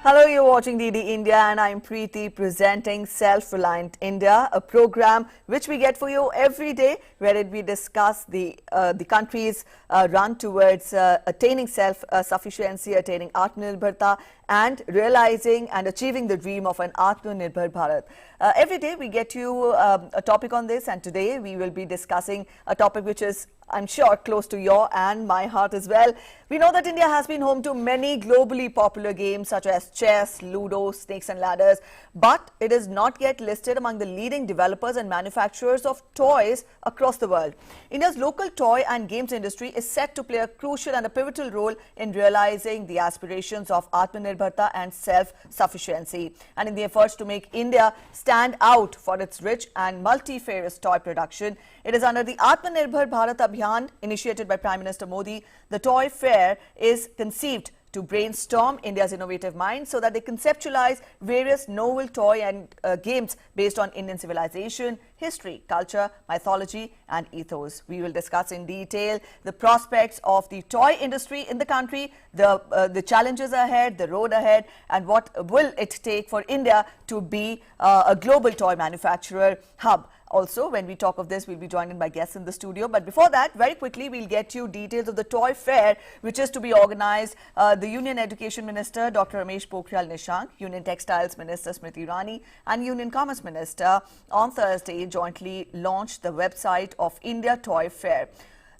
Hello, you're watching DD India and I'm Preeti presenting Self-Reliant India, a program which we get for you every day wherein we discuss the country's run towards attaining self-sufficiency, attaining Atmanirbharta and realizing and achieving the dream of an Atmanirbhar Bharat. Every day we get you a topic on this, and today we will be discussing a topic which is, I'm sure, close to your and my heart as well. We know that India has been home to many globally popular games such as chess, ludo, snakes and ladders, but it is not yet listed among the leading developers and manufacturers of toys across the world. India's local toy and games industry is set to play a crucial and a pivotal role in realizing the aspirations of Atmanirbharta and self-sufficiency. And in the efforts to make India stand out for its rich and multifarious toy production, it is under the Atmanirbhar Bharat Abhiyan initiated by Prime Minister Modi. The toy fair is conceived to brainstorm India's innovative minds so that they conceptualize various novel toy and games based on Indian civilization, history, culture, mythology and ethos. We will discuss in detail the prospects of the toy industry in the country, the challenges ahead, the road ahead, and what will it take for India to be a global toy manufacturer hub. Also, when we talk of this, we'll be joined by guests in the studio. But before that, very quickly, we'll get you details of the toy fair, which is to be organized. The Union Education Minister, Dr. Ramesh Pokhriyal Nishank, Union Textiles Minister Smriti Irani, and Union Commerce Minister on Thursday jointly launched the website of India Toy Fair.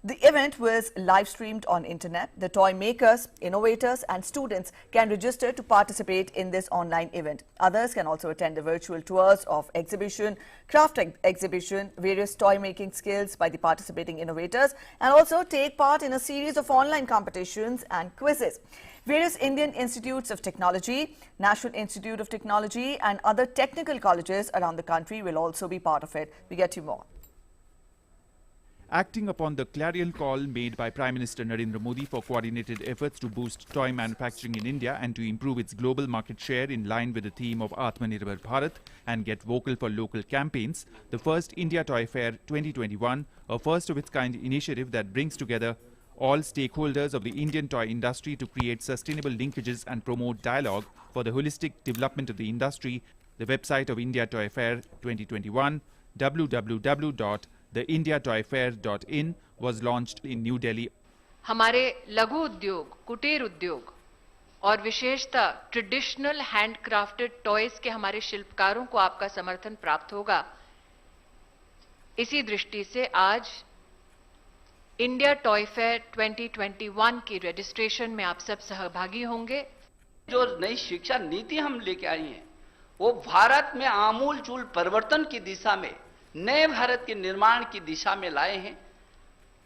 The event was live streamed on internet. The toy makers, innovators and students can register to participate in this online event. Others can also attend the virtual tours of exhibition, craft exhibition, various toy making skills by the participating innovators, and also take part in a series of online competitions and quizzes. Various Indian institutes of technology, National Institute of Technology and other technical colleges around the country will also be part of it. We get you more. Acting upon the clarion call made by Prime Minister Narendra Modi for coordinated efforts to boost toy manufacturing in India and to improve its global market share in line with the theme of Atmanirbhar Bharat and get vocal for local campaigns, the first India Toy Fair 2021, a first of its kind initiative that brings together all stakeholders of the Indian toy industry to create sustainable linkages and promote dialogue for the holistic development of the industry. The website of India Toy Fair 2021, www.theindiatoyfair.in, was launched in New Delhi. हमारे लघु उद्योग, कुटीर उद्योग और विशेषतः traditional handcrafted toys के हमारे शिल्पकारों को आपका समर्थन प्राप्त होगा। इसी दृष्टि से आज इंडिया टॉय फेयर 2021 की रजिस्ट्रेशन में आप सब सहभागी होंगे। जो नई शिक्षा नीति हम लेके आई हैं, वो भारत में आमूल चूल परिवर्तन की दिशा में, नए भारत के निर्माण की दिशा में लाए हैं,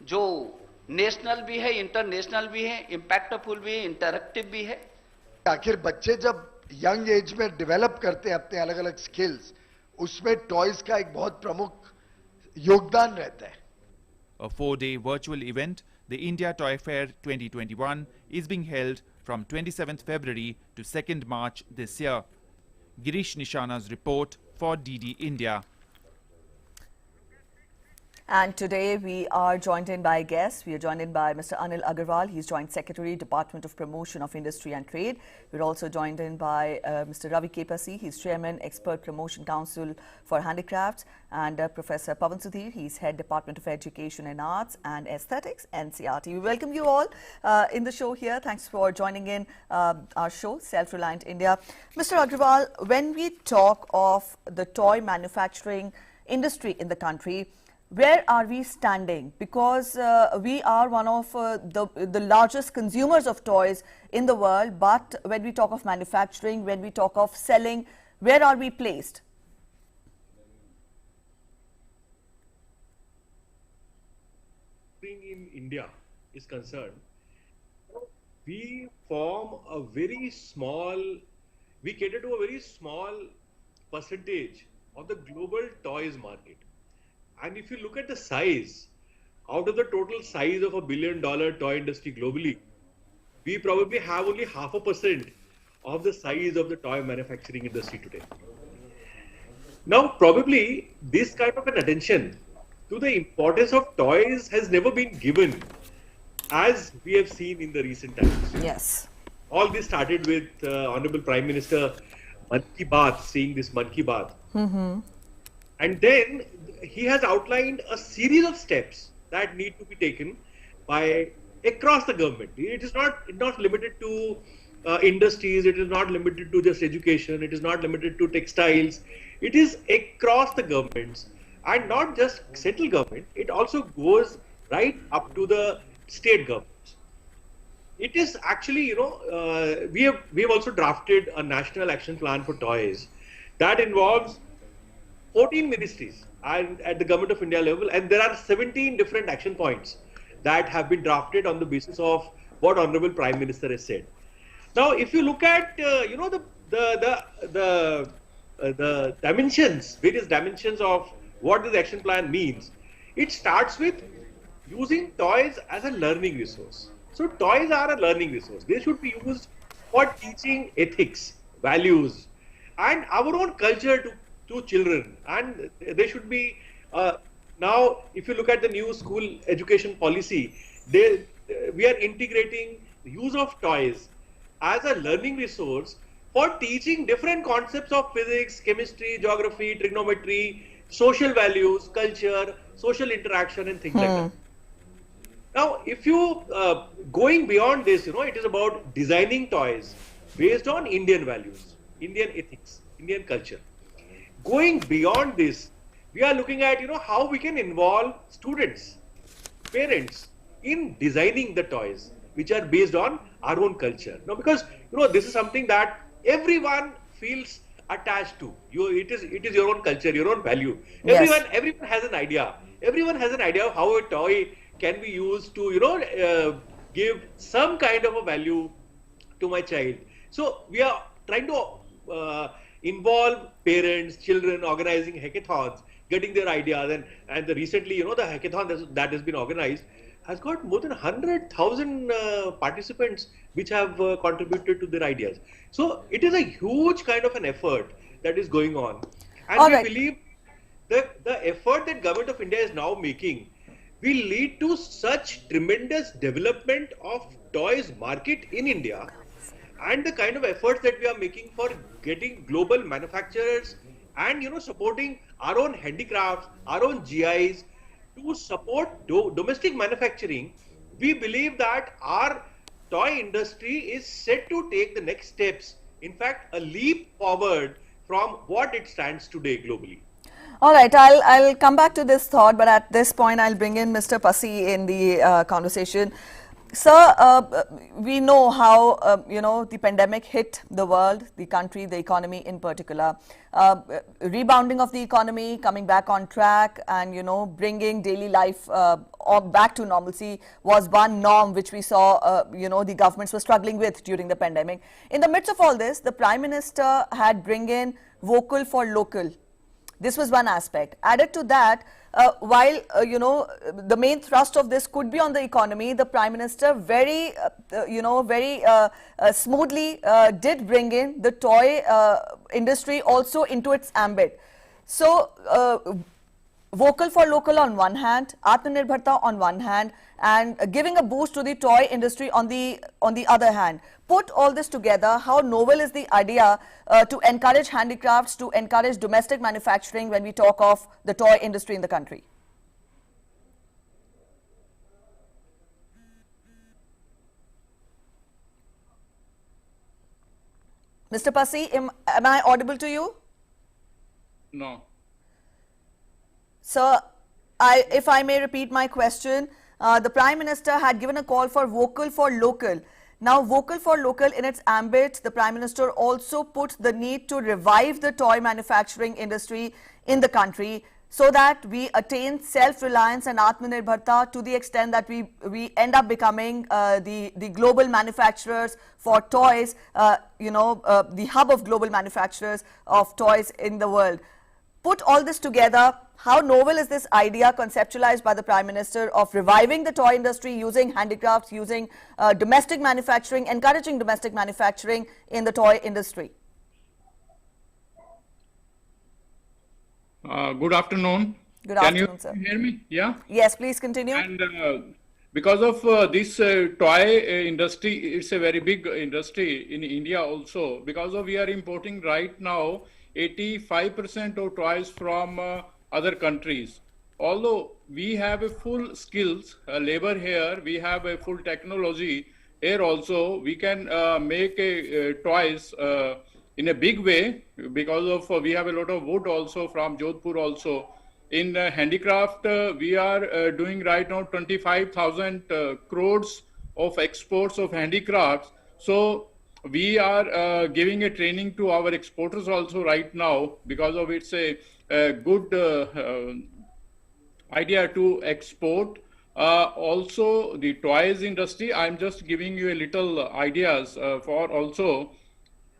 जो नेशनल भी है, इंटरनेशनल भी है, इम्पैक्टफुल भी है, इंटरैक्टिव भी है। आखिर बच्चे जब यंग एज में डेवलप करते हैं अपने अलग अलग स्किल्स, उसमें टॉयज का एक बहुत प्रमुख योगदान रहता है। A 4-day virtual event, the India Toy Fair 2021 is being held from 27th February to 2nd March this year. Girish Nishana's report for DD India. And today we are joined in by guests. We are joined in by Mr. Anil Agarwal. He's Joint Secretary, Department of Promotion of Industry and Trade. We're also joined in by Mr. Ravi Kepasi. He's Chairman, Expert Promotion Council for Handicrafts. And Professor Pavan Sudhir. He's Head, Department of Education and Arts and Aesthetics, NCRT. We welcome you all in the show here. Thanks for joining in our show, Self-Reliant India. Mr. Agarwal, when we talk of the toy manufacturing industry in the country, where are we standing? Because we are one of the largest consumers of toys in the world, but when we talk of manufacturing, when we talk of selling, where are we placed? In India is concerned, we form a very small, we cater to a very small percentage of the global toys market. And if you look at the size, out of the total size of $1 billion toy industry globally, we probably have only 0.5% of the size of the toy manufacturing industry today. Now, probably this kind of an attention to the importance of toys has never been given as we have seen in the recent times. Yes. all this started with Honorable Prime Minister Man Ki Baat, saying this Man Ki Baat. And then he has outlined a series of steps that need to be taken by across the government. It is not limited to industries. It is not limited to just education. It is not limited to textiles. It is across the governments, and not just central government. It also goes right up to the state governments. It is actually, we have also drafted a national action plan for toys that involves 14 ministries and at the Government of India level, and there are 17 different action points that have been drafted on the basis of what Honorable Prime Minister has said. Now, if you look at the dimensions, various dimensions of what this action plan means, it starts with using toys as a learning resource. So toys are a learning resource. They should be used for teaching ethics, values, and our own culture to children. And they should be, now if you look at the new school education policy, we are integrating the use of toys as a learning resource for teaching different concepts of physics, chemistry, geography, trigonometry, social values, culture, social interaction, and things like that. Now, if you going beyond this, it is about designing toys based on Indian values, Indian ethics, Indian culture. Going beyond this, we are looking at how we can involve students, parents in designing the toys which are based on our own culture. Now, because this is something that everyone feels attached to. It is your own culture, your own value. Yes. Everyone has an idea. Everyone has an idea of how a toy can be used to give some kind of a value to my child. So we are trying to involve parents, children, organizing hackathons, getting their ideas, and recently the hackathon that has been organized has got more than 100,000 participants which have contributed to their ideas. So it is a huge kind of an effort that is going on, and All we right. believe that the effort that Government of India is now making will lead to such tremendous development of toys market in India, and the kind of efforts that we are making for getting global manufacturers and supporting our own handicrafts, our own GIs to support domestic manufacturing. We believe that our toy industry is set to take the next steps, in fact a leap forward from what it stands today globally. All right, I'll come back to this thought, but at this point I'll bring in Mr. Pasi in the conversation. Sir, we know how the pandemic hit the world, the country, the economy in particular. Rebounding of the economy, coming back on track, and bringing daily life back to normalcy was one norm which we saw the governments were struggling with during the pandemic. In the midst of all this, the Prime Minister had bring in vocal for local. This was one aspect. Added to that, while the main thrust of this could be on the economy, the Prime Minister very smoothly did bring in the toy industry also into its ambit. So vocal for local on one hand, Atmanirbharta on one hand, and giving a boost to the toy industry on the other hand. Put all this together, how novel is the idea to encourage handicrafts, to encourage domestic manufacturing when we talk of the toy industry in the country? Mr. Pasi, am I audible to you? No. Sir, if I may repeat my question, the Prime Minister had given a call for vocal for local. Now, vocal for local in its ambit, the Prime Minister also put the need to revive the toy manufacturing industry in the country so that we attain self-reliance and Atmanirbharta to the extent that we end up becoming the global manufacturers for toys, the hub of global manufacturers of toys in the world. Put all this together, how novel is this idea conceptualized by the Prime Minister of reviving the toy industry using handicrafts, using domestic manufacturing, encouraging domestic manufacturing in the toy industry? Good afternoon. Good afternoon, sir. Can you hear me? Yeah. Yes, please continue. And because of this toy industry, it's a very big industry in India also, because of we are importing right now 85% of toys from other countries. Although we have a full skills, labor here, we have a full technology here also, we can make a toys in a big way, because of we have a lot of wood also from Jodhpur also. In handicraft, we are doing right now 25,000 crores of exports of handicrafts. So we are giving a training to our exporters also right now, because of it's a good idea to export. Also the toys industry, I'm just giving you a little ideas for also.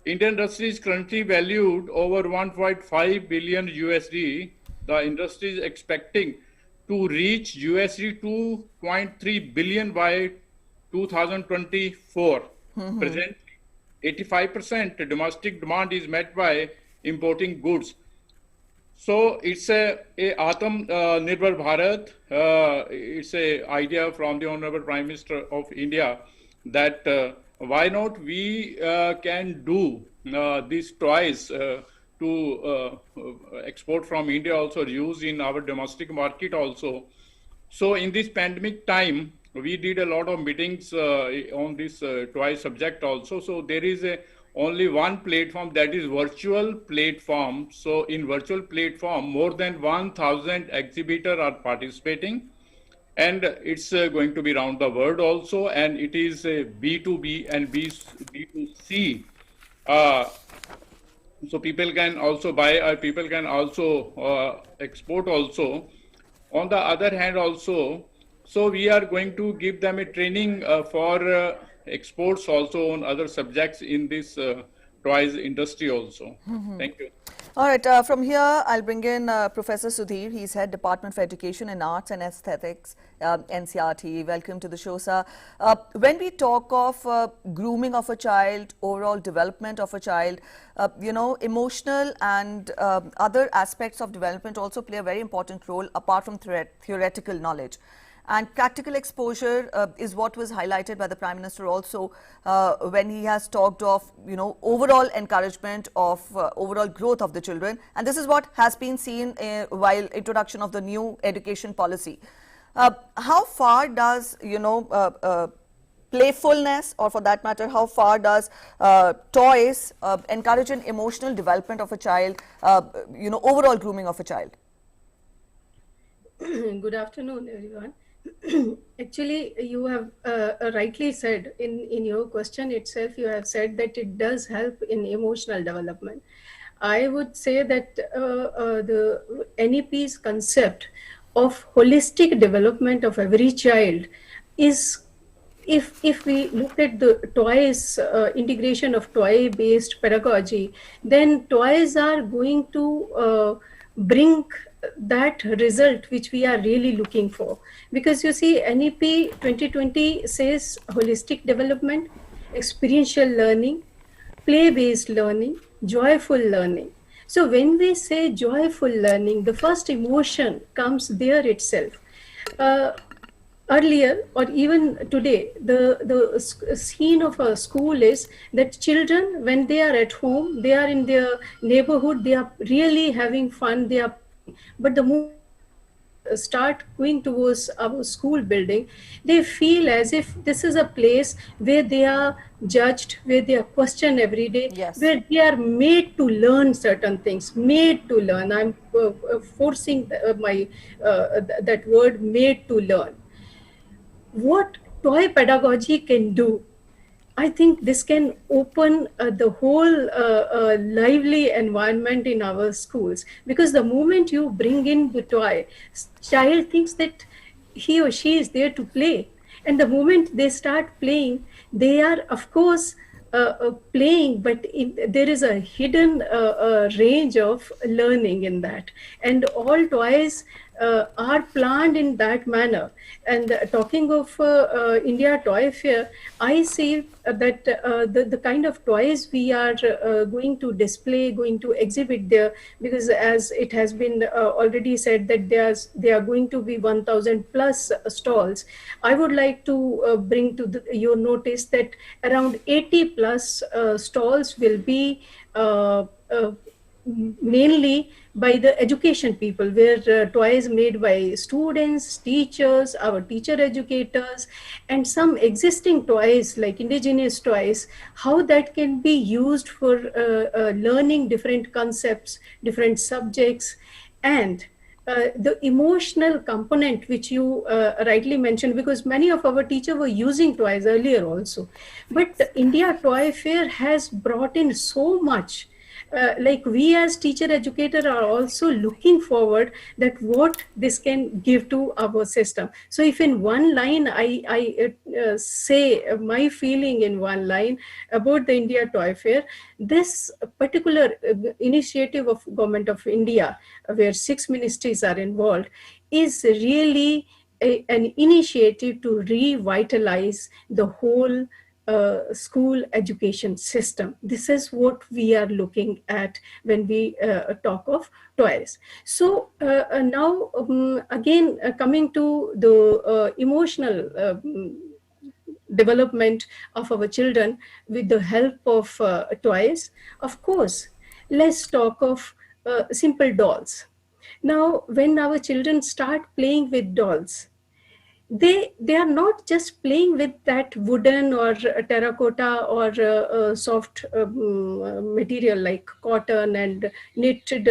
Indian industry is currently valued over 1.5 billion USD. The industry is expecting to reach USD 2.3 billion by 2024. Presently, 85% domestic demand is met by importing goods. So it's a Atam Nirbhar Bharat. It's a idea from the Honorable Prime Minister of India that why not we can do these toys to export from India, also use in our domestic market also. So in this pandemic time, we did a lot of meetings on this toy subject also. So there is only one platform, that is virtual platform. So in virtual platform, more than 1,000 exhibitors are participating, and it's going to be around the world also, and it is a B2B and B2C. So people can also buy, people can also export also. On the other hand also, so we are going to give them a training for exports also on other subjects in this toys industry also. Thank you. All right, from here, I'll bring in Professor Sudhir. He's Head Department for Education in Arts and Aesthetics, NCRT. Welcome to the show, sir. When we talk of grooming of a child, overall development of a child, you know, emotional and other aspects of development also play a very important role apart from theoretical knowledge. And practical exposure is what was highlighted by the Prime Minister also when he has talked of, you know, overall encouragement of overall growth of the children. And this is what has been seen while introduction of the new education policy. How far does, you know, playfulness, or for that matter, how far does toys encourage an emotional development of a child, you know, overall grooming of a child? Good afternoon, everyone. Actually, you have rightly said in your question itself, you have said that it does help in emotional development. I would say that the NEP's concept of holistic development of every child is, if we look at the toys, integration of toy-based pedagogy, then toys are going to bring that result which we are really looking for. Because you see, NEP 2020 says holistic development, experiential learning, play-based learning, joyful learning. So when we say joyful learning, the first emotion comes there itself. Earlier, or even today, the scene of a school is that children, when they are at home, they are in their neighborhood, they are really having fun, they are, but the moment start going towards our school building, they feel as if this is a place where they are judged, where they are questioned every day, yes, where they are made to learn certain things, made to learn. I'm forcing that word, made to learn. What toy pedagogy can do, I think this can open the whole lively environment in our schools, because the moment you bring in the toy, child thinks that he or she is there to play. And the moment they start playing, they are, of course, playing, but there is a hidden range of learning in that. And all toys are planned in that manner. And talking of India Toy Fair, I see that the kind of toys we are going to display, going to exhibit there, because as it has been already said that there are going to be 1,000 plus stalls. I would like to bring to your notice that around 80 plus stalls will be mainly by the education people, where toys made by students, teachers, our teacher educators, and some existing toys like indigenous toys, how that can be used for learning different concepts, different subjects, and the emotional component which you rightly mentioned, because many of our teachers were using toys earlier also. But the India Toy Fair has brought in so much. Like we as teacher educator are also looking forward that what this can give to our system. So if in one line I say my feeling in one line about the India Toy Fair, this particular initiative of Government of India, where 6 ministries are involved, is really an initiative to revitalize the whole school education system. This is what we are looking at when we talk of toys. So now again coming to the emotional development of our children with the help of toys, of course, let's talk of simple dolls. Now, when our children start playing with dolls, they are not just playing with that wooden or terracotta or soft material like cotton and knitted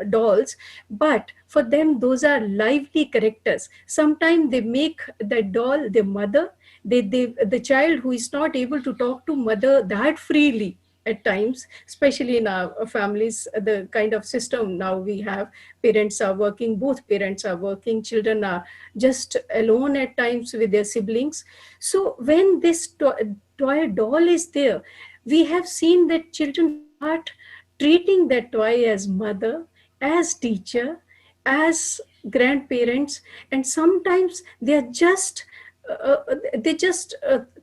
dolls, but for them those are lively characters. Sometimes they make the doll their mother. The child who is not able to talk to mother that freely at times, especially in our families, the kind of system now we have, parents are working, both parents are working, children are just alone at times with their siblings. So when this toy doll is there, we have seen that children start treating that toy as mother, as teacher, as grandparents, and sometimes they just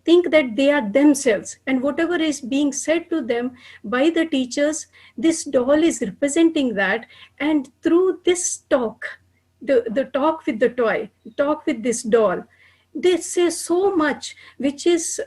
think that they are themselves, and whatever is being said to them by the teachers, this doll is representing that. And through this talk, the talk with the toy, talk with this doll, they say so much, which is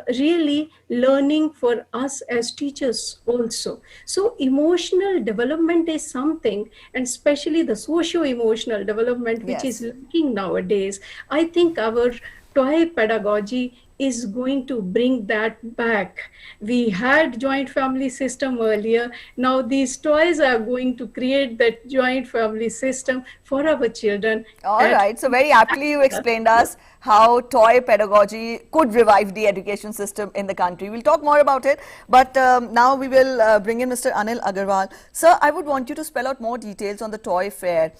really learning for us as teachers also. So emotional development is something, and especially the socio-emotional development, which is lacking nowadays. I think our toy pedagogy is going to bring that back. We had joint family system earlier. Now these toys are going to create that joint family system for our children. All right. So very aptly you explained us how toy pedagogy could revive the education system in the country. We'll talk more about it, but now we will bring in Mr. Anil Agarwal. Sir, I would want you to spell out more details on the toy fair.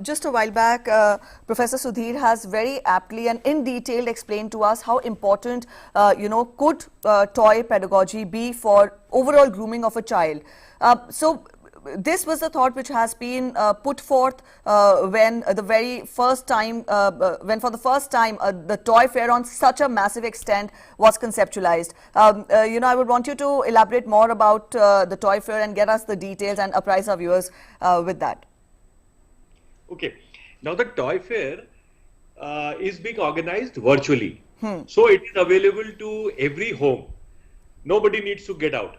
Just a while back, Professor Sudhir has very aptly and in detail explained to us how important, could toy pedagogy be for overall grooming of a child. So this was the thought which has been put forth when for the first time the toy fair on such a massive extent was conceptualized. I would want you to elaborate more about the toy fair and get us the details and apprise our viewers with that. Okay, now the toy fair is being organized virtually. So it is available to every home. Nobody needs to get out.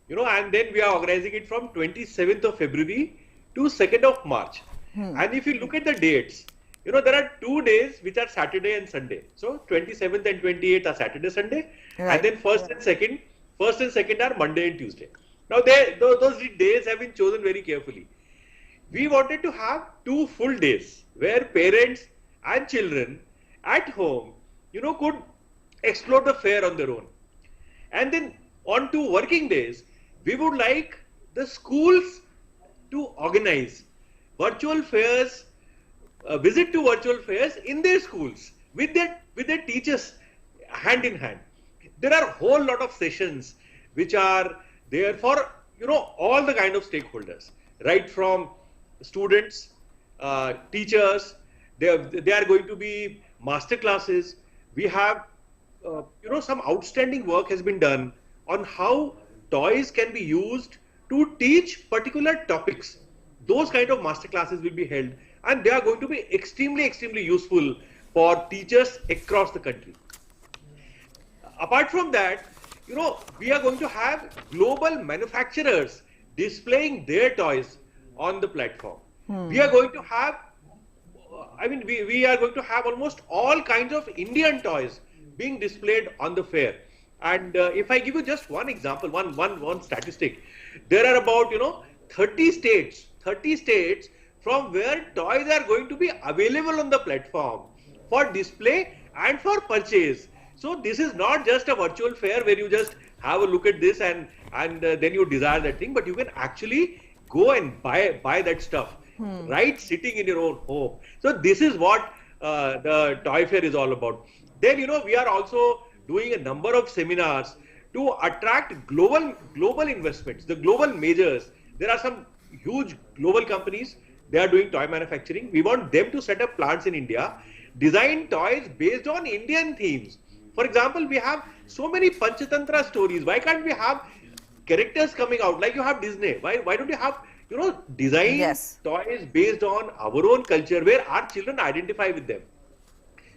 And then we are organizing it from 27th of February to 2nd of March. And if you look at the dates, there are 2 days which are Saturday and Sunday. So 27th and 28th are Saturday, Sunday. Right. And then first and second are Monday and Tuesday. Now those days have been chosen very carefully. We wanted to have 2 full days where parents and children at home, could explore the fair on their own. And then on 2 working days, we would like the schools to organize virtual fairs, visit to virtual fairs in their schools with their teachers hand in hand. There are a whole lot of sessions which are there for all the kind of stakeholders, right from students, teachers. They are going to be master classes. We have, some outstanding work has been done on how toys can be used to teach particular topics. Those kind of master classes will be held, and they are going to be extremely, extremely useful for teachers across the country. Apart from that, we are going to have global manufacturers displaying their toys on the platform. We are going to have, we are going to have almost all kinds of Indian toys being displayed on the fair. And if I give you just one example, one statistic, there are about 30 states from where toys are going to be available on the platform for display and for purchase. So this is not just a virtual fair where you just have a look at this and then you desire that thing, but you can actually go and buy that stuff right sitting in your own home. So this is what the toy fair is all about. Then we are also doing a number of seminars to attract global investments, the global majors. There are some huge global companies, they are doing toy manufacturing. We want them to set up plants in India, design toys based on Indian themes. For example, we have so many Panchatantra stories. Why can't we have characters coming out like you have Disney? Why don't you have design toys based on our own culture where our children identify with them?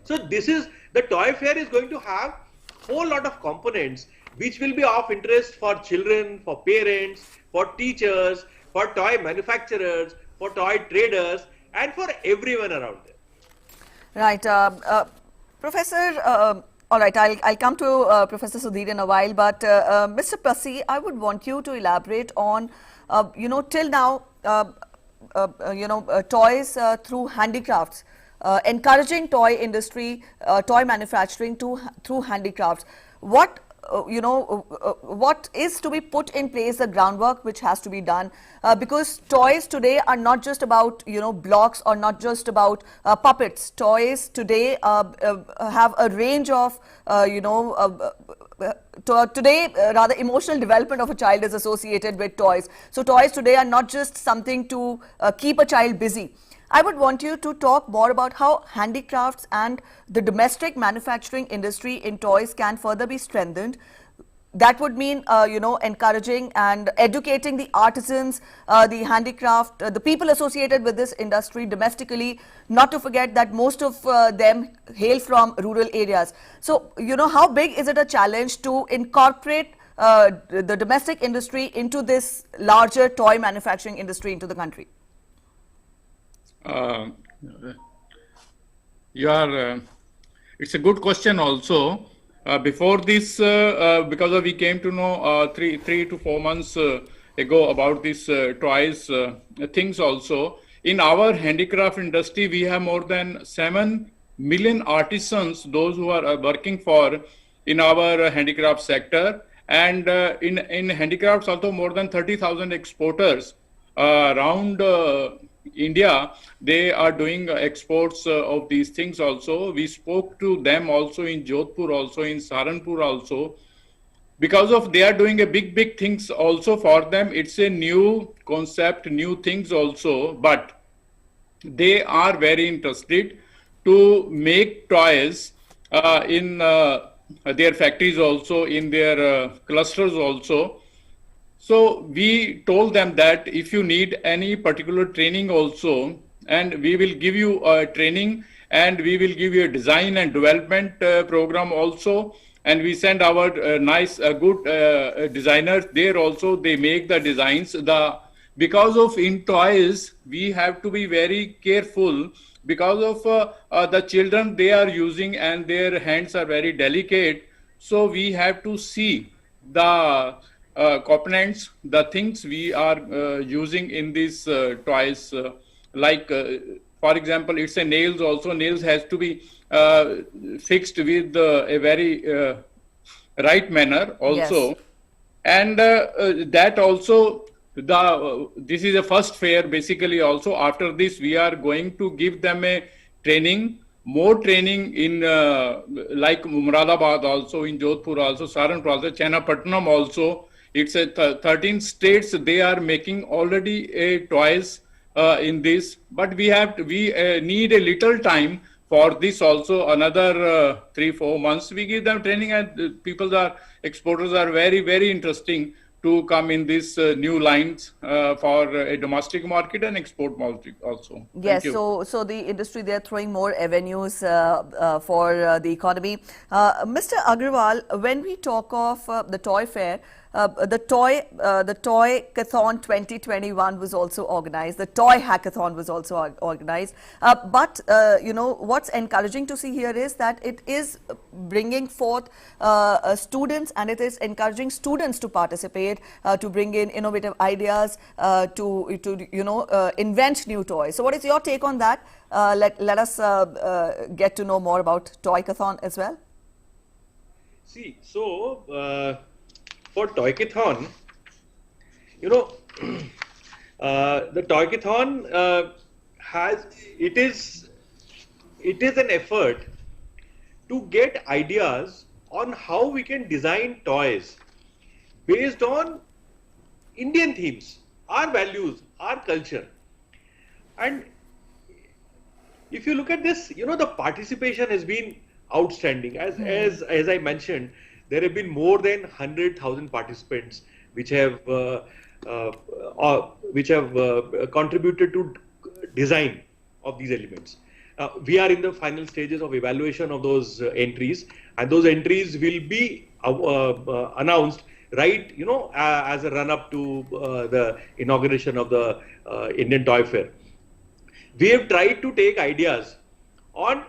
So the toy fair is going to have a whole lot of components which will be of interest for children, for parents, for teachers, for toy manufacturers, for toy traders, and for everyone around there. Right. Professor, all right, I'll come to Professor Sudhir in a while, but Mr. Prasi, I would want you to elaborate on, till now, toys through handicrafts, encouraging toy industry, toy manufacturing through handicrafts. What what is to be put in place, the groundwork which has to be done, because toys today are not just about blocks or not just about puppets. Toys today have a range of today rather emotional development of a child is associated with toys. So toys today are not just something to keep a child busy. I would want you to talk more about how handicrafts and the domestic manufacturing industry in toys can further be strengthened. That would mean, encouraging and educating the artisans, the handicraft, the people associated with this industry domestically, not to forget that most of them hail from rural areas. So, how big is it a challenge to incorporate the domestic industry into this larger toy manufacturing industry into the country? It's a good question also. Before this, because we came to know 3 to 4 months ago about these toys things also. In our handicraft industry, we have more than 7 million artisans, those who are working in our handicraft sector. And in handicrafts also more than 30,000 exporters around India. They are doing exports of these things also. We spoke to them also in Jodhpur, also in Saharanpur also, because of they are doing a big things also for them. It's a new concept, new things also, but they are very interested to make toys in their factories also, in their clusters also. So we told them that if you need any particular training also, and we will give you a training, and we will give you a design and development program also, and we send our good designers there also. They make the designs. Because of in toys, we have to be very careful because of the children they are using, and their hands are very delicate. So we have to see the components, the things we are using in these toys, like for example, it's a nails also. Nails has to be fixed with a very right manner also. Yes. And that also, this is a first fair basically also. After this, we are going to give them a training, more training in like Muradabad also, in Jodhpur also, Saharanpur also, Chennapatnam also. It's a 13 states, they are making already a toys in this, but we need a little time for this also, another 3-4 months. We give them training, and exporters are very, very interesting to come in these new lines for a domestic market and export market also. Yes, Thank you. so the industry, they're throwing more avenues for the economy. Mr. Agrawal, when we talk of the toy fair, the toy hackathon 2021 was also organized. The toy hackathon was also organized. But you know, what's encouraging to see here is that it is bringing forth students, and it is encouraging students to participate, to bring in innovative ideas, to you know, invent new toys. So what is your take on that? Let us get to know more about Toycathon as well. See, so for Toycathon, you know, the Toycathon it is an effort to get ideas on how we can design toys based on Indian themes, our values, our culture. And if you look at this, you know, the participation has been outstanding. As I mentioned, there have been more than 100,000 participants which have contributed to design of these elements. We are in the final stages of evaluation of those entries, and those entries will be announced, right, you know, as a run-up to the inauguration of the Indian Toy Fair. We have tried to take ideas on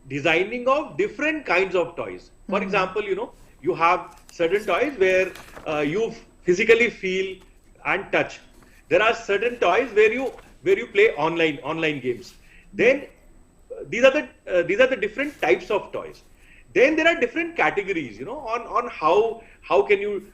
designing of different kinds of toys. For example, you know, you have certain toys where you physically feel and touch. There are certain toys where you play online games. Then these are the different types of toys. Then there are different categories, you know, on how can you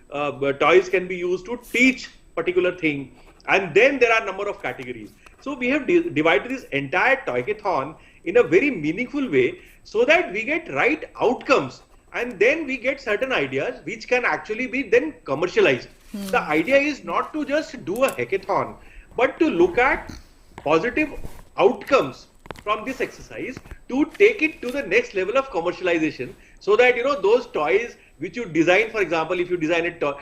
toys can be used to teach particular thing. And then there are a number of categories. So we have divided this entire Toycathon in a very meaningful way, so that we get right outcomes, and then we get certain ideas which can actually be then commercialized. The idea is not to just do a hackathon, but to look at positive outcomes from this exercise to take it to the next level of commercialization, so that, you know, those toys which you design, for example, if you design a doll,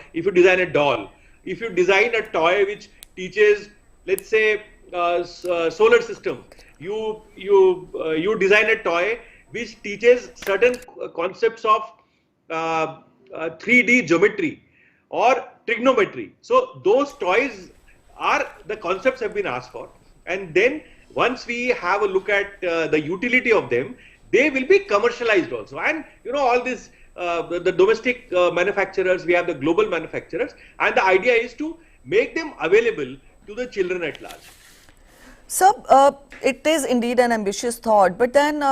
if you design a toy which teaches, let's say, solar system, you design a toy which teaches certain concepts of 3D geometry or trigonometry. So those toys are, the concepts have been asked for, and then once we have a look at the utility of them, they will be commercialized also. And you know, all this the domestic manufacturers, we have the global manufacturers, and the idea is to make them available to the children at large. So it is indeed an ambitious thought, but then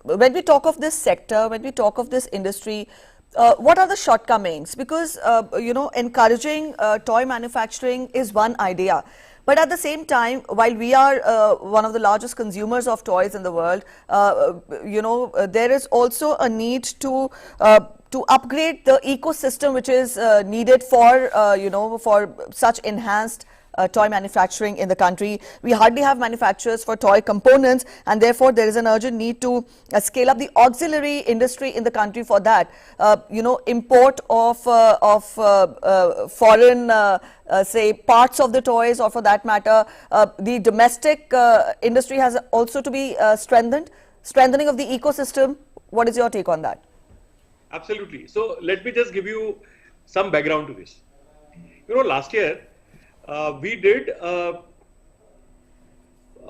when we talk of this sector, when we talk of this industry, what are the shortcomings? Because you know, encouraging toy manufacturing is one idea, but at the same time, while we are one of the largest consumers of toys in the world, you know, there is also a need to upgrade the ecosystem which is needed for you know, for such enhanced toy manufacturing in the country. We hardly have manufacturers for toy components, and therefore there is an urgent need to scale up the auxiliary industry in the country for that. You know, import of foreign say parts of the toys, or for that matter the domestic industry has also to be strengthening of the ecosystem. What is your take on that? Absolutely. So let me just give you some background to this. You know, last year we did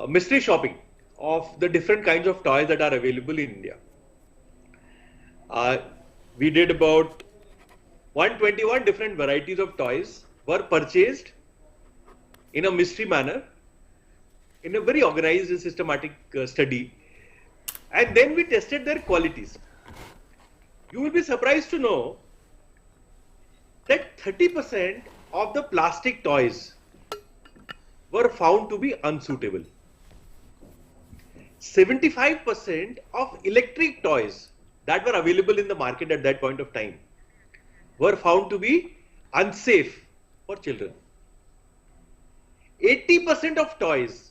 mystery shopping of the different kinds of toys that are available in India. We did about 121 different varieties of toys were purchased in a mystery manner, in a very organized and systematic study, and then we tested their qualities. You will be surprised to know that 30% of the plastic toys were found to be unsuitable. 75% of electric toys that were available in the market at that point of time were found to be unsafe for children. 80% of toys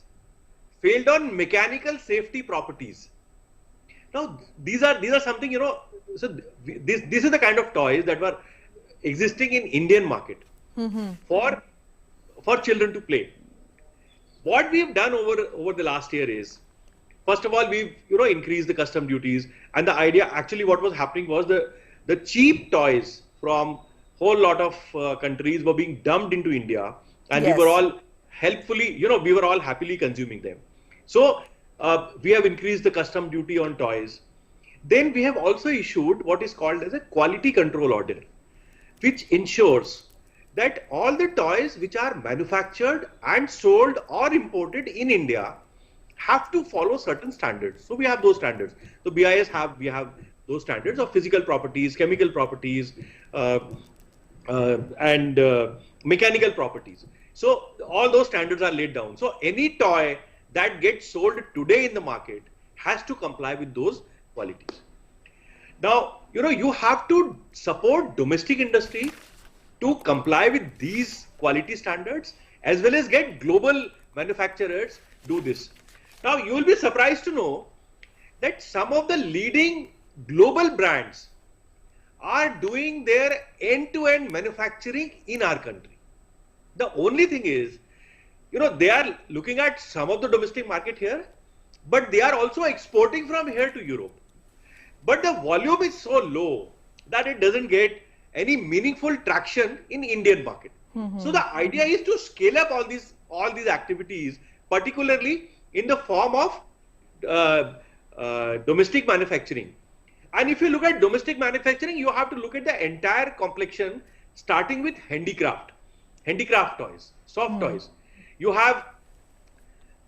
failed on mechanical safety properties. Now, these are something, you know, so this is the kind of toys that were existing in Indian market for children to play. What we've done over the last year is, first of all, we've, you know, increased the custom duties, and the idea actually what was happening was the cheap toys from whole lot of countries were being dumped into India, and Yes. we were all helpfully, you know, we were all happily consuming them. So we have increased the custom duty on toys. Then we have also issued what is called as a quality control order, which ensures that all the toys which are manufactured and sold or imported in India have to follow certain standards. So we have those standards. So BIS we have those standards of physical properties, chemical properties, and mechanical properties. So all those standards are laid down. So any toy that gets sold today in the market has to comply with those qualities. Now, you know, you have to support domestic industry to comply with these quality standards, as well as get global manufacturers do this. Now, you will be surprised to know that some of the leading global brands are doing their end-to-end manufacturing in our country. The only thing is, you know, they are looking at some of the domestic market here, but they are also exporting from here to Europe. But the volume is so low that it doesn't get any meaningful traction in Indian market. So the idea is to scale up all these activities, particularly in the form of domestic manufacturing. And if you look at domestic manufacturing, you have to look at the entire complexion, starting with handicraft toys, soft toys.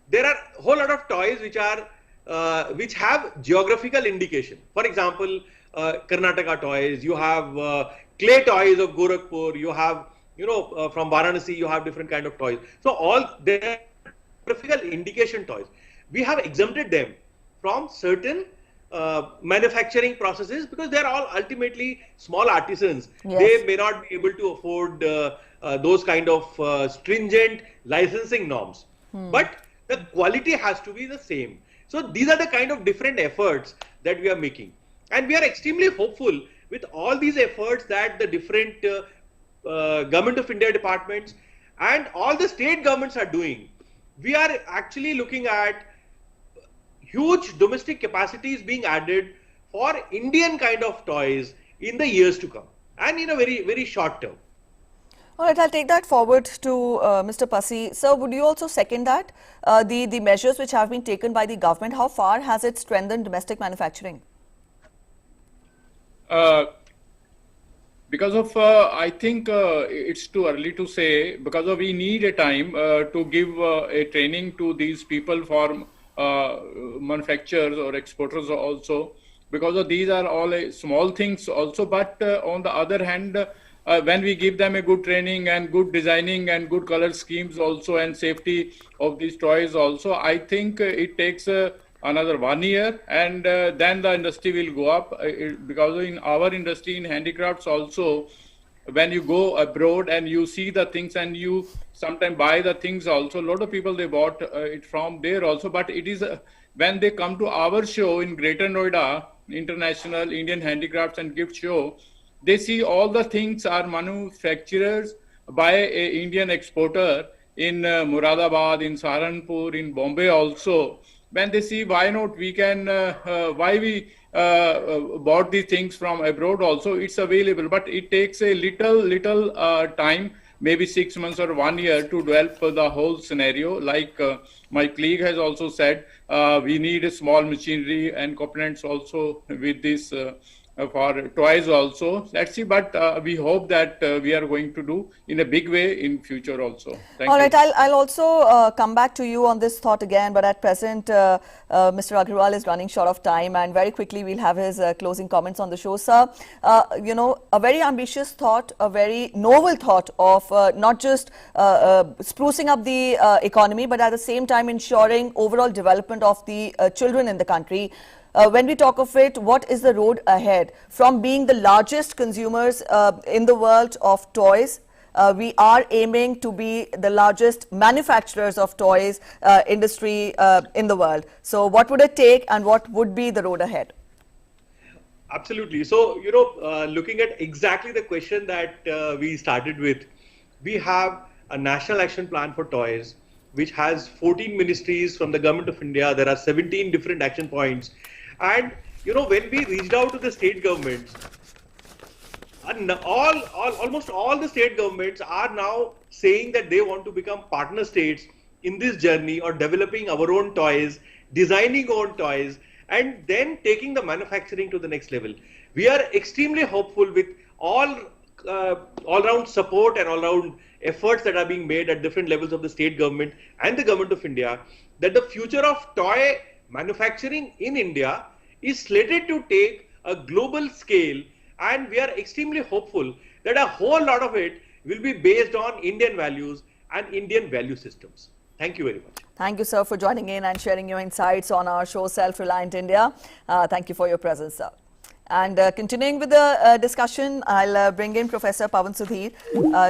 There are a whole lot of toys which have geographical indication. For example, Karnataka toys, you have clay toys of Gorakhpur, you have, you know, from Varanasi, you have different kind of toys. So all their geographical indication toys, we have exempted them from certain manufacturing processes because they are all ultimately small artisans. Yes. They may not be able to afford those kind of stringent licensing norms. But the quality has to be the same. So these are the kind of different efforts that we are making. And we are extremely hopeful with all these efforts that the different Government of India departments and all the state governments are doing. We are actually looking at huge domestic capacities being added for Indian kind of toys in the years to come and in a very, very short term. All right, I'll take that forward to Mr. Pasi. Sir, would you also second that? The measures which have been taken by the government, how far has it strengthened domestic manufacturing? Because of, I think it's too early to say, because of we need a time to give a training to these people for manufacturers or exporters also, because of these are all small things also. But on the other hand, when we give them a good training and good designing and good color schemes also and safety of these toys also, I think it takes another 1 year, and then the industry will go up. Because in our industry in handicrafts also, when you go abroad and you see the things and you sometimes buy the things also, a lot of people they bought it from there also. But it is when they come to our show in Greater Noida, International Indian Handicrafts and Gift Show, they see all the things are manufacturers by an Indian exporter in Muradabad, in Saharanpur, in Bombay also. When they see why not we can, why we bought these things from abroad also, it's available. But it takes a little time, maybe 6 months or 1 year to develop the whole scenario. Like my colleague has also said, we need a small machinery and components also with this for toys also. Let's see, but we hope that we are going to do in a big way in future also. Thank All you. right, I'll also come back to you on this thought again, but at present, Mr. Agarwal is running short of time, and very quickly we'll have his closing comments on the show. Sir, you know, a very ambitious thought, a very novel thought of not just sprucing up the economy, but at the same time ensuring overall development of the children in the country. When we talk of it, what is the road ahead from being the largest consumers in the world of toys we are aiming to be the largest manufacturers of toys industry in the world. So what would it take and what would be the road ahead? Absolutely. So, looking at exactly the question that we started with, we have a national action plan for toys, which has 14 ministries from the government of India. There are 17 different action points. And, when we reached out to the state governments, and almost all the state governments are now saying that they want to become partner states in this journey or developing our own toys, designing our own toys, and then taking the manufacturing to the next level. We are extremely hopeful with all-round support and all-round efforts that are being made at different levels of the state government and the government of India, that the future of toy manufacturing in India is slated to take a global scale, and we are extremely hopeful that a whole lot of it will be based on Indian values and Indian value systems. Thank you very much. Thank you, sir, for joining in and sharing your insights on our show, Self-Reliant India. Thank you for your presence, sir. And continuing with the discussion, I'll bring in Professor Pawan Sudhir.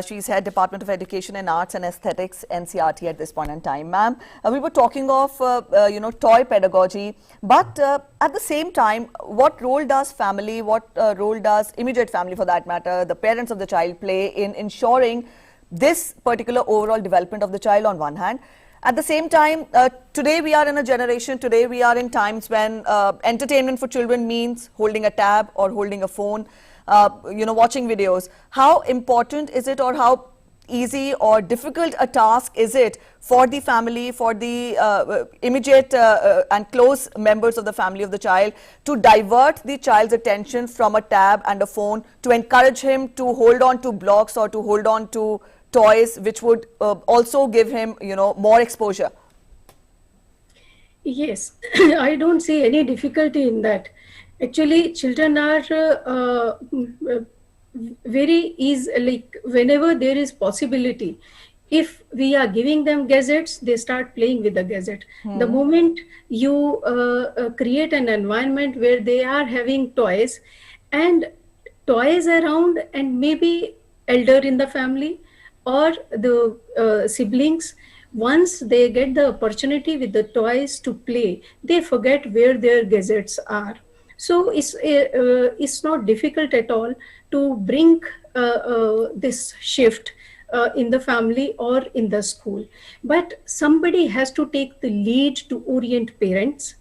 She's Head Department of Education and Arts and Aesthetics, NCERT at this point in time. Ma'am, we were talking of, toy pedagogy, but at the same time, what role does family, what role does immediate family for that matter, the parents of the child play in ensuring this particular overall development of the child on one hand? At the same time, today we are in a generation, today we are in times when entertainment for children means holding a tab or holding a phone, watching videos. How important is it, or how easy or difficult a task is it for the family, for the immediate and close members of the family of the child to divert the child's attention from a tab and a phone, to encourage him to hold on to blocks or to hold on to toys which would also give him, more exposure? Yes, I don't see any difficulty in that. Actually, children are very easy, like whenever there is possibility, if we are giving them gadgets, they start playing with the gadget. The moment you create an environment where they are having toys around, and maybe elder in the family or the siblings, once they get the opportunity with the toys to play, they forget where their gadgets are. So it's not difficult at all to bring this shift in the family or in the school. But somebody has to take the lead to orient parents,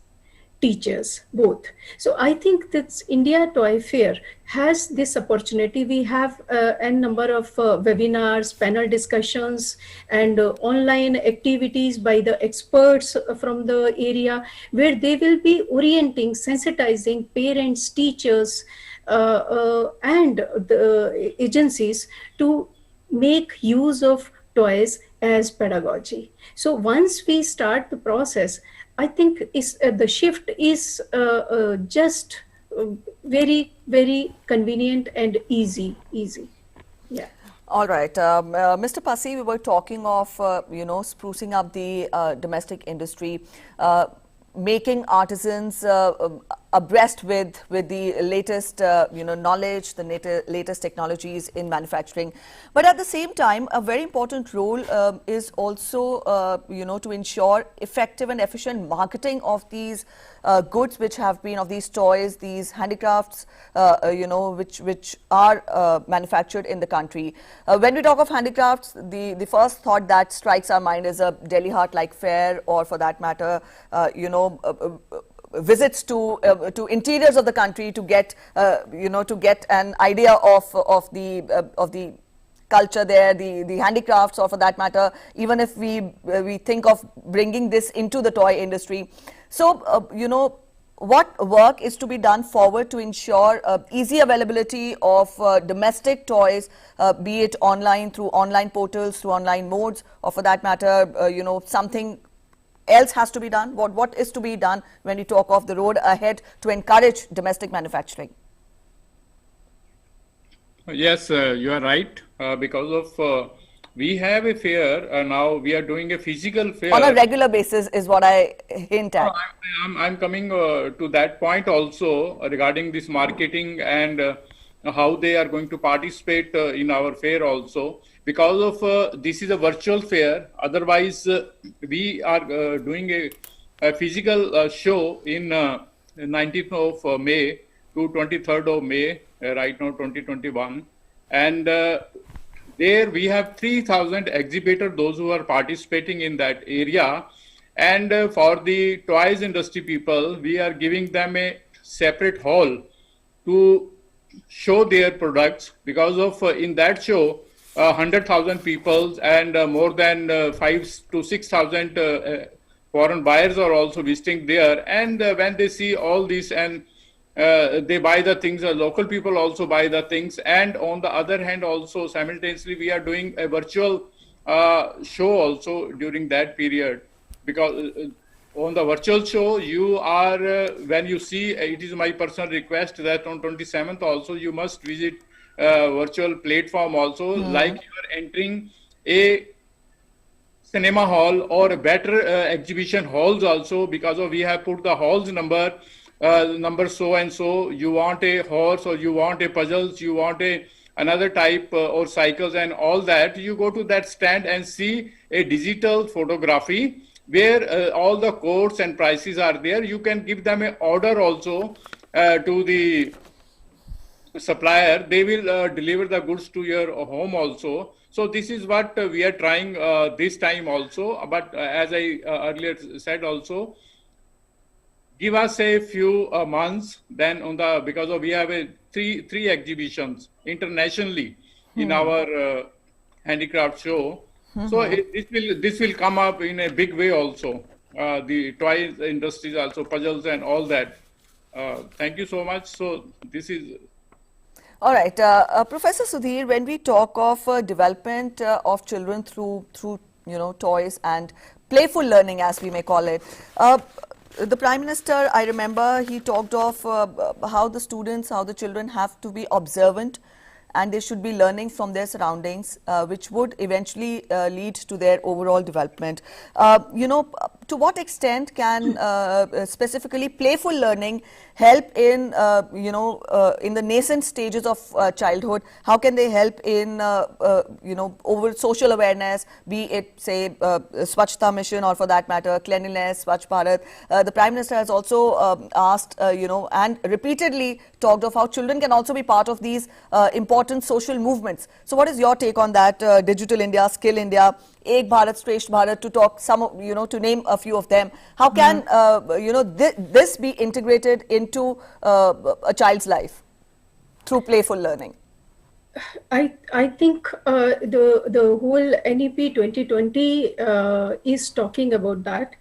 teachers, both. So I think that India Toy Fair has this opportunity. We have a number of webinars, panel discussions, and online activities by the experts from the area, where they will be orienting, sensitizing parents, teachers, and the agencies to make use of toys as pedagogy. So once we start the process, I think the shift is just very, very convenient and easy. Yeah. All right. Mr. Pasi, we were talking of, sprucing up the domestic industry, making artisans abreast with the latest, knowledge, the latest technologies in manufacturing. But at the same time, a very important role is also, to ensure effective and efficient marketing of these goods which have been, of these toys, these handicrafts, which are manufactured in the country. When we talk of handicrafts, the first thought that strikes our mind is a Delhi Heart-like fair, or for that matter, visits to interiors of the country to get to get an idea of the culture there, the handicrafts, or for that matter, even if we think of bringing this into the toy industry. So what work is to be done forward to ensure easy availability of domestic toys, be it online, through online portals, through online modes, or for that matter, something else has to be done? What is to be done when we talk of the road ahead to encourage domestic manufacturing? Yes, you are right. Because of we have a fair now, we are doing a physical fair on a regular basis, is what I hint at. I'm coming to that point also regarding this marketing and how they are going to participate in our fair also. because of this is a virtual fair. Otherwise, we are doing a physical show in 19th of May to 23rd of May, right now 2021. And there we have 3,000 exhibitors, those who are participating in that area. And for the toys industry people, we are giving them a separate hall to show their products, because of in that show 100,000 people and more than 5 to 6,000 foreign buyers are also visiting there. And when they see all this and they buy the things, local people also buy the things. And on the other hand, also simultaneously we are doing a virtual show also during that period, because on the virtual show, you are, when you see, it is my personal request that on 27th also, you must visit virtual platform also, like you are entering a cinema hall or a better exhibition halls also, because of we have put the halls number so and so. You want a horse or you want a puzzles, you want a another type or cycles and all that. You go to that stand and see a digital photography, where all the codes and prices are there. You can give them an order also to the supplier. They will deliver the goods to your home also. So this is what we are trying this time also. But as I earlier said also, give us a few months, then on the, because of we have a three exhibitions internationally in our handicraft show. So this will come up in a big way also. The toy industries also, puzzles and all that. Thank you so much. So this is. All right, Professor Sudhir, when we talk of development of children through toys and playful learning, as we may call it, the Prime Minister, I remember, he talked of how the children have to be observant, and they should be learning from their surroundings, which would eventually lead to their overall development. To what extent can specifically playful learning help in, in the nascent stages of childhood? How can they help in, over social awareness, be it, say, Swachhta Mission, or for that matter, cleanliness, Swachh Bharat? The Prime Minister has also asked, and repeatedly talked of how children can also be part of these important social movements. So what is your take on that? Digital India, Skill India, Ek Bharat, Shresth Bharat, to talk to name a few of them. How can, this be integrated into a child's life through playful learning? I think the whole NEP 2020 is talking about that.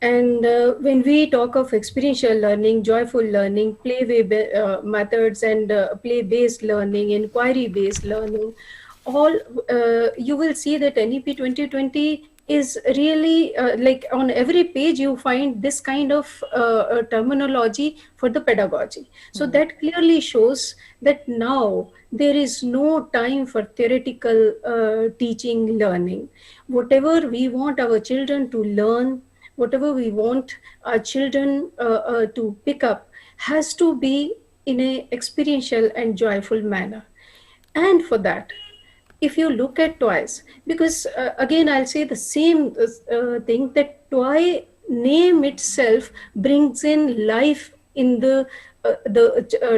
And when we talk of experiential learning, joyful learning, play methods and play-based learning, inquiry-based learning, all you will see that NEP 2020 is really like on every page you find this kind of terminology for the pedagogy. So that clearly shows that now there is no time for theoretical teaching, learning. Whatever we want our children to learn, whatever we want our children to pick up, has to be in an experiential and joyful manner. And for that, if you look at toys, because again, I'll say the same thing, that toy name itself brings in life in the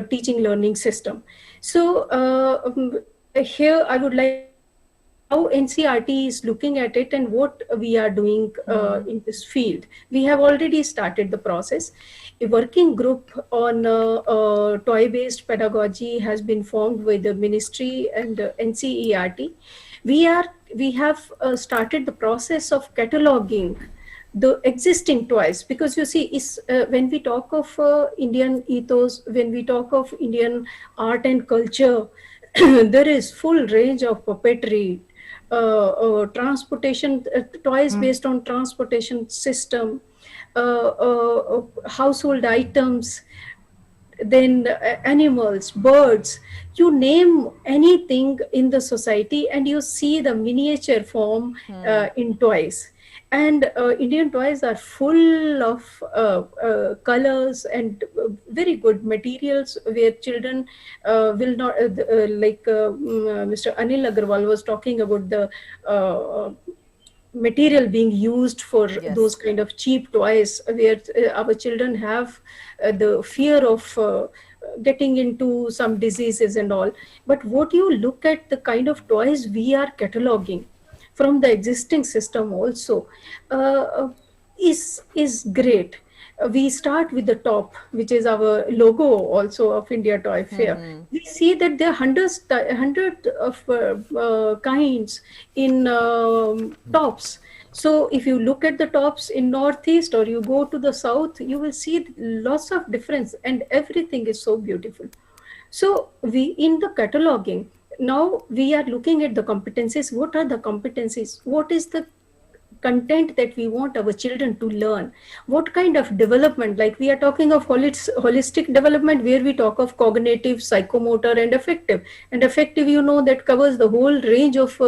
teaching learning system. So here I would like how NCERT is looking at it and what we are doing in this field. We have already started the process. A working group on toy-based pedagogy has been formed with the ministry and NCERT. We have started the process of cataloging the existing toys, because you see, when we talk of Indian ethos, when we talk of Indian art and culture, there is full range of puppetry, transportation, toys based on transportation system, household items, then animals, birds, you name anything in the society and you see the miniature form in toys. And Indian toys are full of colors and very good materials where children will not, Mr. Anil Agarwal was talking about the material being used for Yes. those kind of cheap toys, where our children have the fear of getting into some diseases and all. But what you look at, the kind of toys we are cataloging from the existing system also is great. We start with the top, which is our logo also of India Toy Fair. We see that there are hundreds of kinds in tops. So if you look at the tops in Northeast or you go to the South, you will see lots of difference, and everything is so beautiful. So we, in the cataloging, now we are looking at the competencies. What are the competencies? What is the content that we want our children to learn? What kind of development? Like we are talking of holistic development, where we talk of cognitive, psychomotor, and affective. And affective, you know, that covers the whole range of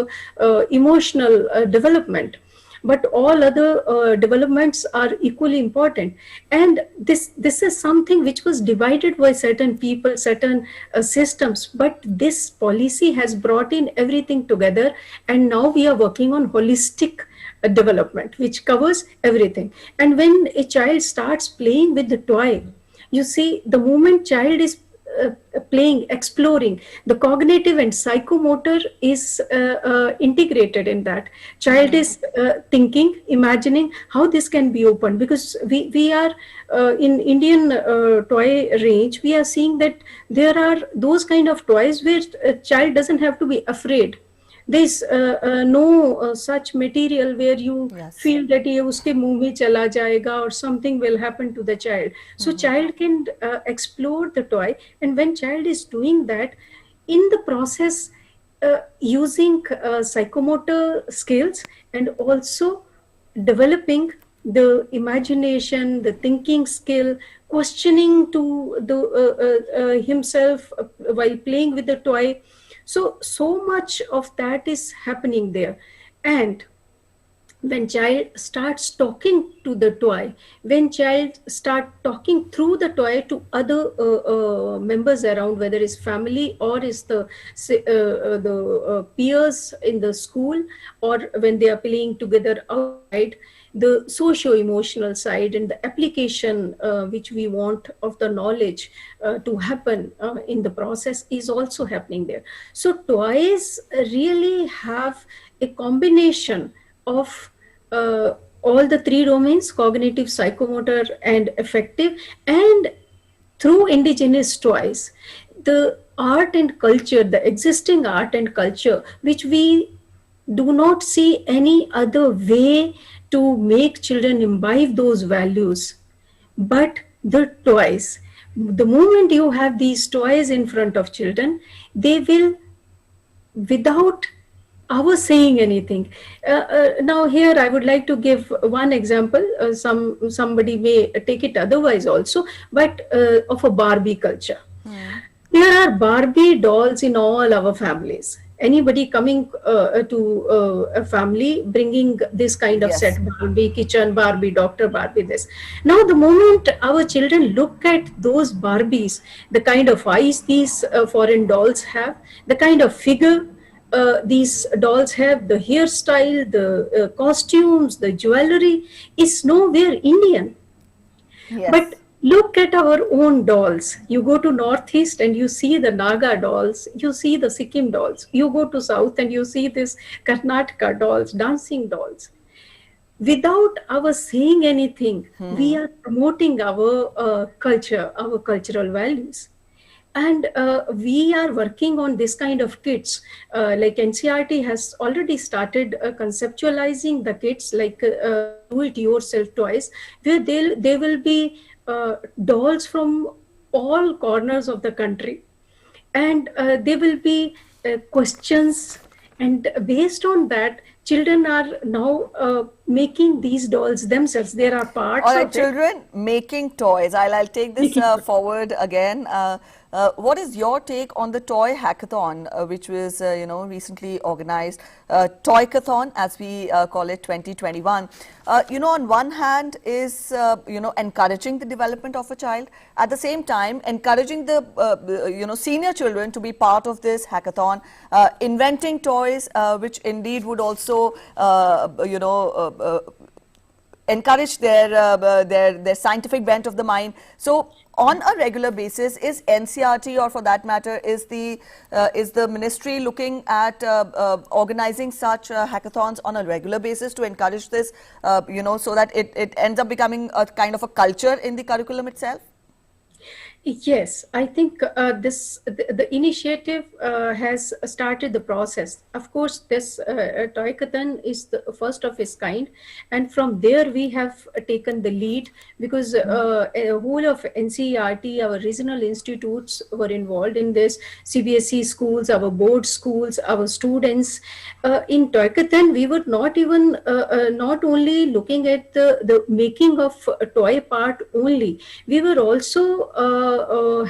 emotional development. But all other developments are equally important. And this is something which was divided by certain people, certain systems. But this policy has brought in everything together. And now we are working on holistic development, which covers everything. And when a child starts playing with the toy, you see, the moment child is playing, exploring, the cognitive and psychomotor is integrated in that. Child is thinking, imagining how this can be opened, because we are in Indian toy range, we are seeing that there are those kind of toys where a child doesn't have to be afraid. There's no such material where you feel that ye uske muh mein chala jayega or something will happen to the child. So child can explore the toy, and when child is doing that, in the process using psychomotor skills and also developing the imagination, the thinking skill, questioning to the himself while playing with the toy. So much of that is happening there. And when child starts talking to the toy, when child start talking through the toy to other members around, whether it's family or is the peers in the school, or when they are playing together outside, the socio-emotional side and the application which we want of the knowledge to happen in the process is also happening there. So toys really have a combination of all the three domains: cognitive, psychomotor, and affective. And through indigenous toys, the art and culture, the existing art and culture, which we do not see any other way to make children imbibe those values but the toys. The moment you have these toys in front of children, they will, without our saying anything. Now here I would like to give one example. Somebody may take it otherwise also, but of a Barbie culture. There are Barbie dolls in all our families. Anybody coming to a family bringing this kind of set: Barbie kitchen, Barbie doctor, Barbie this. Now the moment our children look at those Barbies, the kind of eyes these foreign dolls have, the kind of figure these dolls have, the hairstyle, the costumes, the jewelry is nowhere Indian. But look at our own dolls. You go to Northeast and you see the Naga dolls, you see the Sikkim dolls. You go to South and you see this Karnataka dolls, dancing dolls. Without our saying anything, we are promoting our culture, our cultural values. And we are working on this kind of kits. Like NCERT has already started conceptualizing the kits, like do-it-yourself toys, where they will be dolls from all corners of the country, and there will be questions, and based on that children are now making these dolls themselves. There are parts All right, of children making toys. I'll take this forward again. What is your take on the toy hackathon, which was recently organized, Toycathon as we call it, 2021? On one hand is encouraging the development of a child, at the same time encouraging the senior children to be part of this hackathon, inventing toys, which indeed would also encourage their scientific bent of the mind. So on a regular basis, is NCERT, or for that matter is the ministry looking at organizing such hackathons on a regular basis to encourage this, so that it ends up becoming a kind of a culture in the curriculum itself? Yes, I think the initiative has started the process. Of course, this Toycathon is the first of its kind, and from there we have taken the lead, because a whole of NCERT, our regional institutes were involved in this, CBSE schools, our board schools, our students. In Toycathon, we were not even not only looking at the making of a toy part only, we were also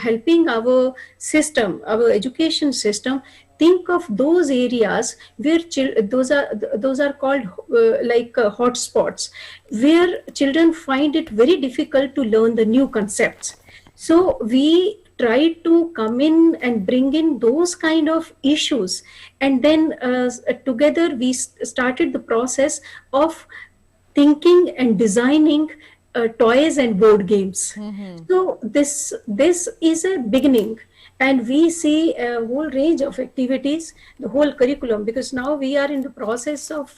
helping our system, our education system, think of those areas where those are called hotspots, where children find it very difficult to learn the new concepts. So we try to come in and bring in those kind of issues, and then together we started the process of thinking and designing toys and board games. So this is a beginning, and we see a whole range of activities, the whole curriculum, because now we are in the process of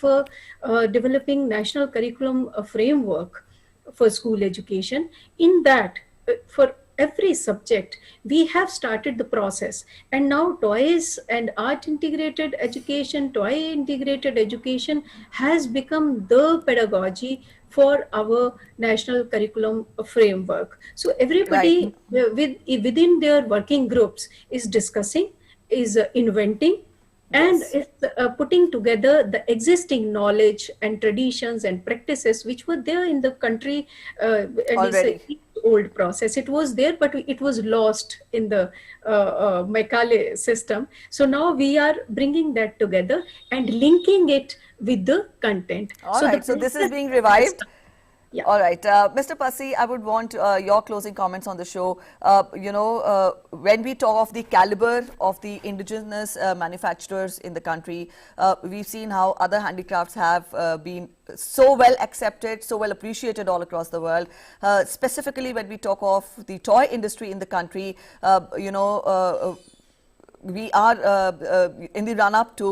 developing national curriculum framework for school education. In that, for every subject, we have started the process, and now toys and art integrated education, toy integrated education has become the pedagogy for our national curriculum framework. So everybody within their working groups is discussing, is inventing, and is putting together the existing knowledge and traditions and practices which were there in the country. Already. Old process, it was there, but it was lost in the Macaulay system. So now we are bringing that together and linking it with the content. All right, so this is being revived. Yeah. All right, Mr. Pasi, I would want your closing comments on the show. When we talk of the caliber of the indigenous manufacturers in the country, we've seen how other handicrafts have been so well accepted, so well appreciated all across the world. Specifically, when we talk of the toy industry in the country, we are in the run-up to,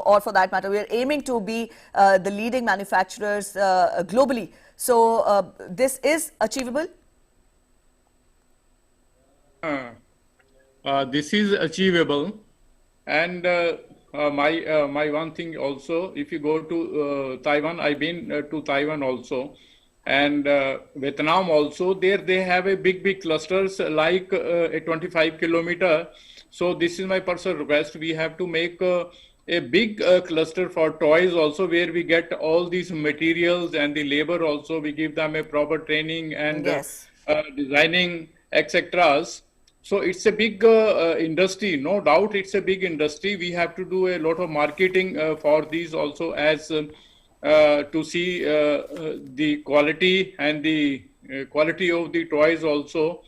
or for that matter, we are aiming to be the leading manufacturers globally. So this is achievable? This is achievable, and my one thing also, if you go to Taiwan, I've been to Taiwan also, and Vietnam also, there they have a big clusters like a 25 kilometer. So this is my personal request. We have to make a big cluster for toys also, where we get all these materials and the labor also. We give them a proper training and designing, etc. So it's a big industry, no doubt. It's a big industry. We have to do a lot of marketing for these also, as to see the quality and the quality of the toys also.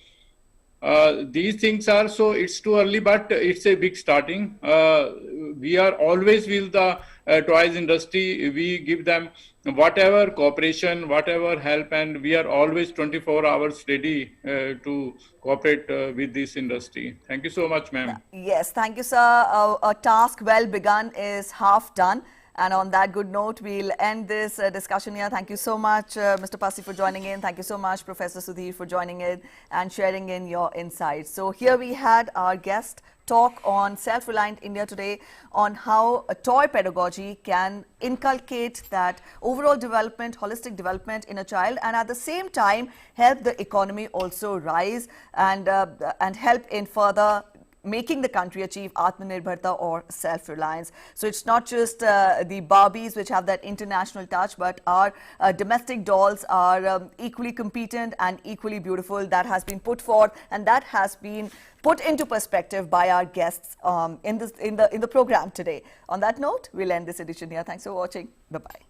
These things are, so it's too early, but it's a big starting. We are always with the toys industry. We give them whatever cooperation, whatever help, and we are always 24 hours ready to cooperate with this industry. Thank you so much, ma'am. Yes, thank you, sir. A task well begun is half done. And on that good note, we'll end this discussion here. Thank you so much, Mr. Pasi, for joining in. Thank you so much, Professor Sudhir, for joining in and sharing in your insights. So here we had our guest talk on Self-Reliant India today, on how a toy pedagogy can inculcate that overall development, holistic development in a child, and at the same time help the economy also rise and help in further making the country achieve Atmanirbharta or self-reliance. So it's not just the Barbies which have that international touch, but our domestic dolls are equally competent and equally beautiful. That has been put forth, and that has been put into perspective by our guests in the program today. On that note, we'll end this edition here. Thanks for watching. Bye-bye.